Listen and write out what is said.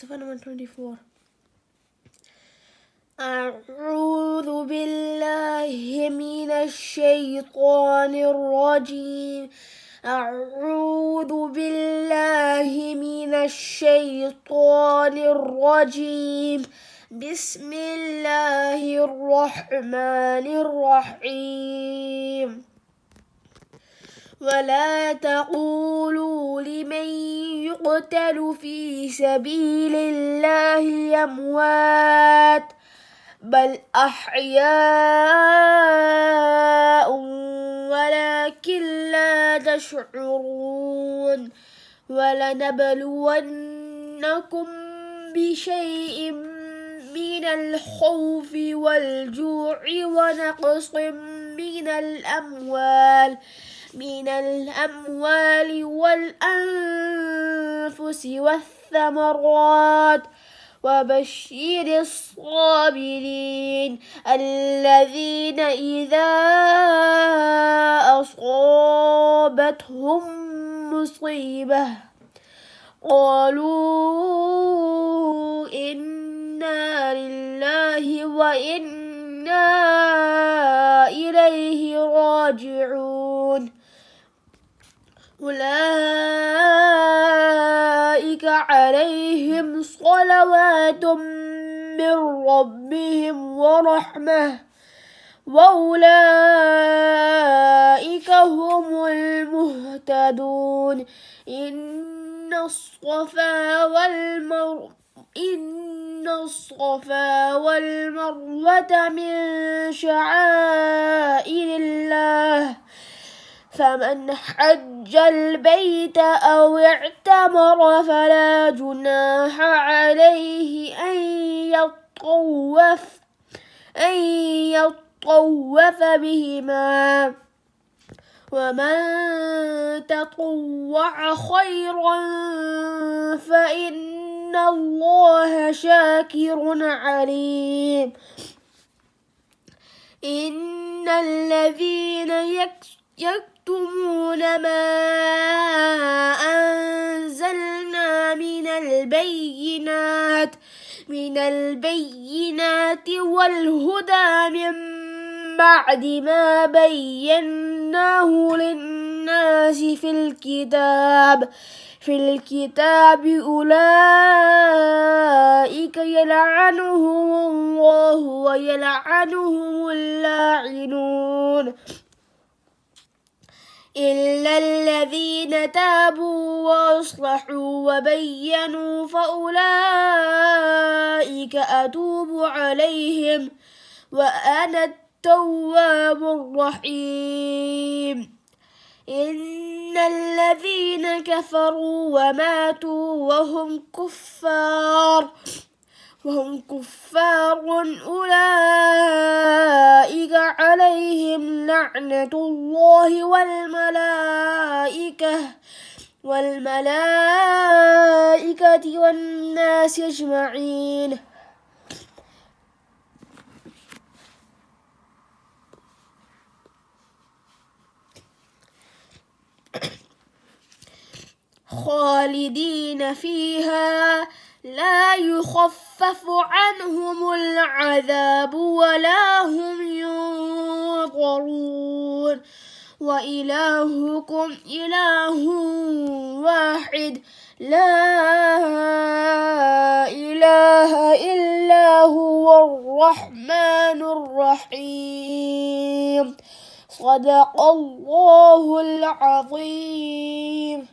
Safa number 24. أعوذ بالله من الشيطان الرجيم. أعوذ بالله من الشيطان الرجيم. بسم الله الرحمن الرحيم. ولا تقولوا لمن يقتل في سبيل الله أموات بل أحياء ولكن لا تشعرون. ولنبلونكم بشيء من الخوف والجوع ونقص من الأموال والأنفس والثمرات وبشر الصابرين الذين إذا أصابتهم مصيبة قالوا إنا لله وإنا إليه راجعون. أولئك عليهم صلوات من ربهم ورحمة وأولئك هم المهتدون. إن الصفا والمروة من شعائر الله فمن حج البيت أو اعتمر فلا جناح عليه أن يطوف بهما ومن تطوع خيرا فإن الله شاكر عليم. إن الذين يكتمون ما أنزلنا من البينات والهدى من بعد ما بيناه للناس في الكتاب أولئك يلعنهم الله ويلعنهم اللاعنون إلا الذين تابوا وأصلحوا وبينوا فأولئك أتوب عليهم وأنا التواب الرحيم. إن الذين كفروا وماتوا وهم كفار أولئك عليهم لعنة الله والملائكة والناس أجمعين. خالدين فيها لا يخفف عنهم العذاب ولا هم ينظرون. وإلهكم إله واحد لا إله إلا هو الرحمن الرحيم. صدق الله العظيم.